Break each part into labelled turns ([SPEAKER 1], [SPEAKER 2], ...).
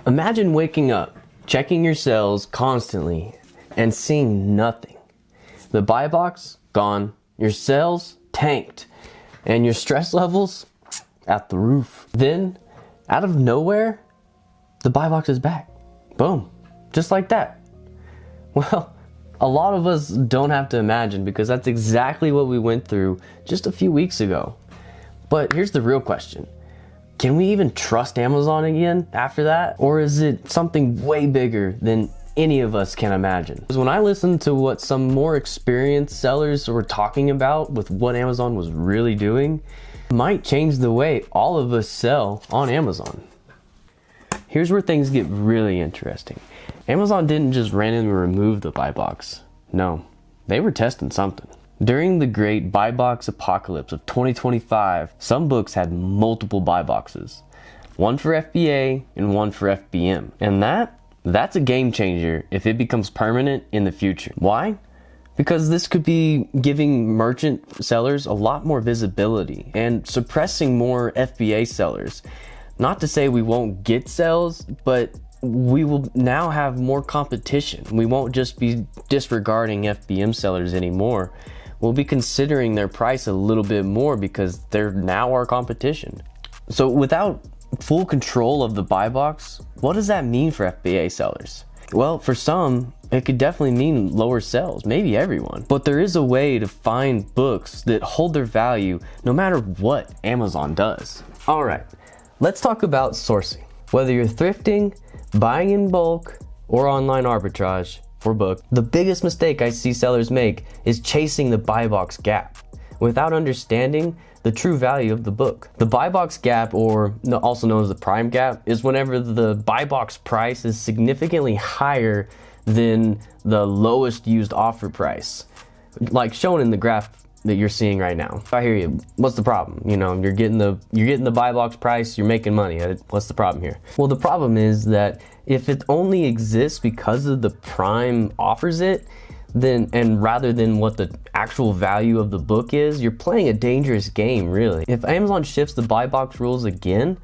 [SPEAKER 1] Imagine waking up, checking your sales constantly, and seeing nothing. The buy box, gone. Your sales, tanked. And your stress levels, at the roof. Then, out of nowhere, the buy box is back. Boom. Just like that. Well, a lot of us don't have to imagine, because that's exactly what we went through just a few weeks ago. But here's the real question. Can we even trust Amazon again after that? Or is it something way bigger than any of us can imagine? Because when I listened to what some more experienced sellers were talking about with what Amazon was really doing, it might change the way all of us sell on Amazon. Here's where things get really interesting. Amazon didn't just randomly remove the buy box. No, they were testing something. During the great buy box apocalypse of 2025, some books had multiple buy boxes. One for FBA and one for FBM. And that's a game changer if it becomes permanent in the future. Why? Because this could be giving merchant sellers a lot more visibility and suppressing more FBA sellers. Not to say we won't get sales, but we will now have more competition. We won't just be disregarding FBM sellers anymore. We'll be considering their price a little bit more because they're now our competition. So without full control of the buy box, what does that mean for FBA sellers? Well, for some, it could definitely mean lower sales, maybe everyone. But there is a way to find books that hold their value no matter what Amazon does. All right, let's talk about sourcing. Whether you're thrifting, buying in bulk, or online arbitrage for book, the biggest mistake I see sellers make is chasing the buy box gap without understanding the true value of the book. The buy box gap, or also known as the prime gap, is whenever the buy box price is significantly higher than the lowest used offer price, like shown in the graph that you're seeing right now. I hear you. What's the problem? You know, you're getting the buy box price, you're making money. What's the problem here? Well, the problem is that if it only exists because of the prime offers it, then, and rather than what the actual value of the book is, you're playing a dangerous game, really. If Amazon shifts the buy box rules again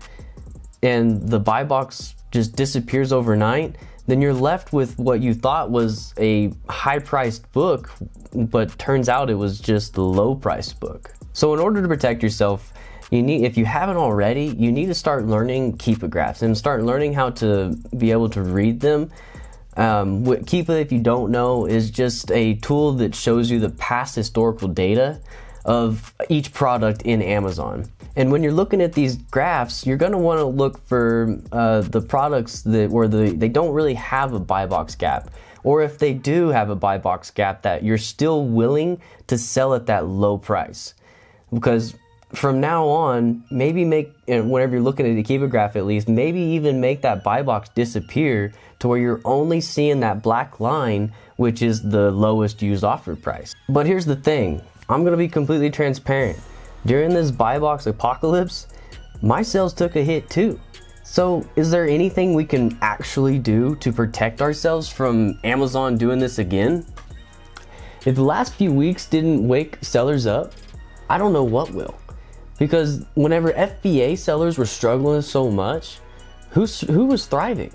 [SPEAKER 1] and the buy box just disappears overnight, then you're left with what you thought was a high-priced book, but turns out it was just a low-priced book. So in order to protect yourself, if you haven't already, you need to start learning Keepa graphs and start learning how to be able to read them. Keepa, if you don't know, is just a tool that shows you the past historical data of each product in Amazon. And when you're looking at these graphs, you're going to want to look for the products where they don't really have a buy box gap. Or if they do have a buy box gap, that you're still willing to sell at that low price. Because from now on, maybe whenever you're looking at a Keepa graph at least, maybe even make that buy box disappear to where you're only seeing that black line, which is the lowest used offer price. But here's the thing, I'm gonna be completely transparent. During this buy box apocalypse, my sales took a hit too. So is there anything we can actually do to protect ourselves from Amazon doing this again? If the last few weeks didn't wake sellers up, I don't know what will. Because whenever FBA sellers were struggling so much, who was thriving?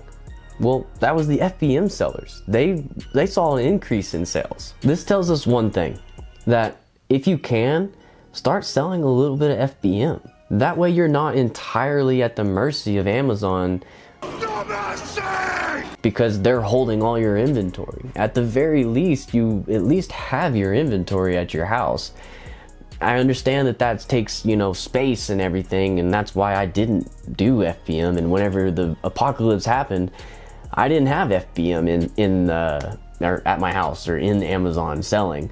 [SPEAKER 1] Well, that was the FBM sellers. They saw an increase in sales. This tells us one thing, that if you can, start selling a little bit of FBM. That way you're not entirely at the mercy of Amazon because they're holding all your inventory. At the very least, you at least have your inventory at your house. I understand that takes, space and everything, and that's why I didn't do FBM. And whenever the apocalypse happened, I didn't have FBM or at my house or in Amazon selling.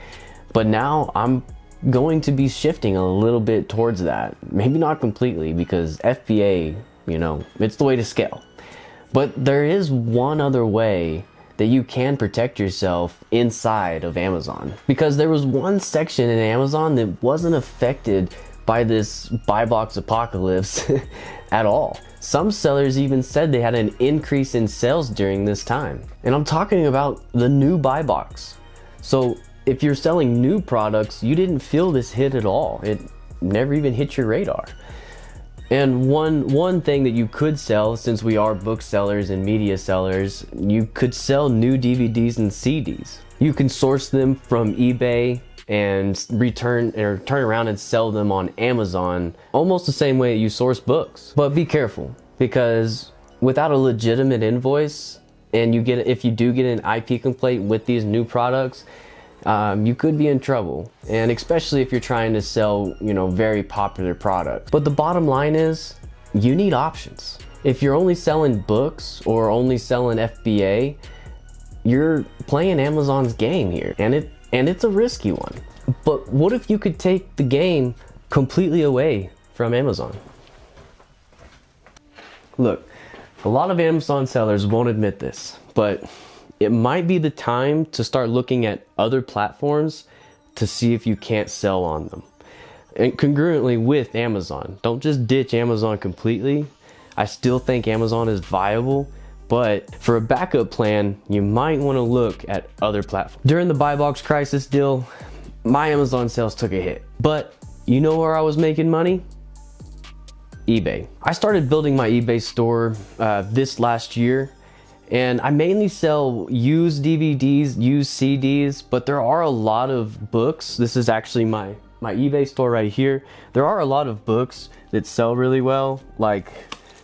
[SPEAKER 1] But now I'm going to be shifting a little bit towards that. Maybe not completely, because FBA, it's the way to scale. But there is one other way that you can protect yourself inside of Amazon. Because there was one section in Amazon that wasn't affected by this buy box apocalypse at all. Some sellers even said they had an increase in sales during this time. And I'm talking about the new buy box. So if you're selling new products, you didn't feel this hit at all. It never even hit your radar. And one thing that you could sell, since we are booksellers and media sellers, you could sell new DVDs and CDs. You can source them from eBay and turn around and sell them on Amazon, almost the same way you source books. But be careful, because without a legitimate invoice, and if you do get an IP complaint with these new products, you could be in trouble. And especially if you're trying to sell, very popular products. But the bottom line is, you need options. If you're only selling books or only selling FBA, you're playing Amazon's game here, and it's a risky one. But what if you could take the game completely away from Amazon? Look, a lot of Amazon sellers won't admit this, but it might be the time to start looking at other platforms to see if you can't sell on them. And congruently with Amazon. Don't just ditch Amazon completely. I still think Amazon is viable, but for a backup plan, you might want to look at other platforms. During the buy box crisis deal, my Amazon sales took a hit. But you know where I was making money? eBay. I started building my eBay store this last year, and I mainly sell used DVDs, used CDs, but there are a lot of books. This is actually my eBay store right here. There are a lot of books that sell really well, like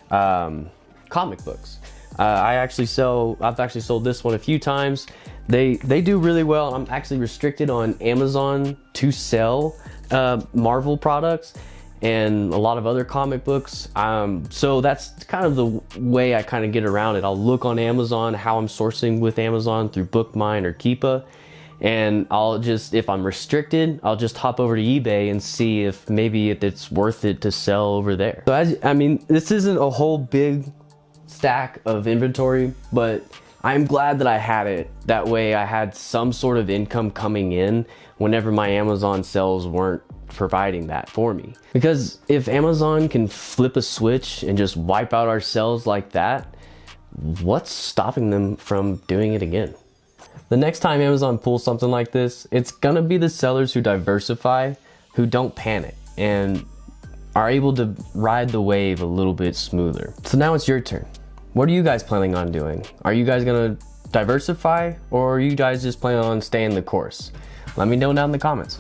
[SPEAKER 1] comic books. I've actually sold this one a few times. They do really well. I'm actually restricted on Amazon to sell Marvel products and a lot of other comic books. So that's kind of the way I kind of get around it. I'll look on Amazon, how I'm sourcing with Amazon through Bookmine or Keepa. And if I'm restricted, I'll just hop over to eBay and see if maybe it's worth it to sell over there. So this isn't a whole big stack of inventory, but I'm glad that I had it. That way I had some sort of income coming in whenever my Amazon sales weren't providing that for me. Because if Amazon can flip a switch and just wipe out our sales like that, what's stopping them from doing it again? The next time Amazon pulls something like this, it's gonna be the sellers who diversify, who don't panic, and are able to ride the wave a little bit smoother. So now it's your turn. What are you guys planning on doing? Are you guys gonna diversify, or are you guys just planning on staying the course? Let me know down in the comments.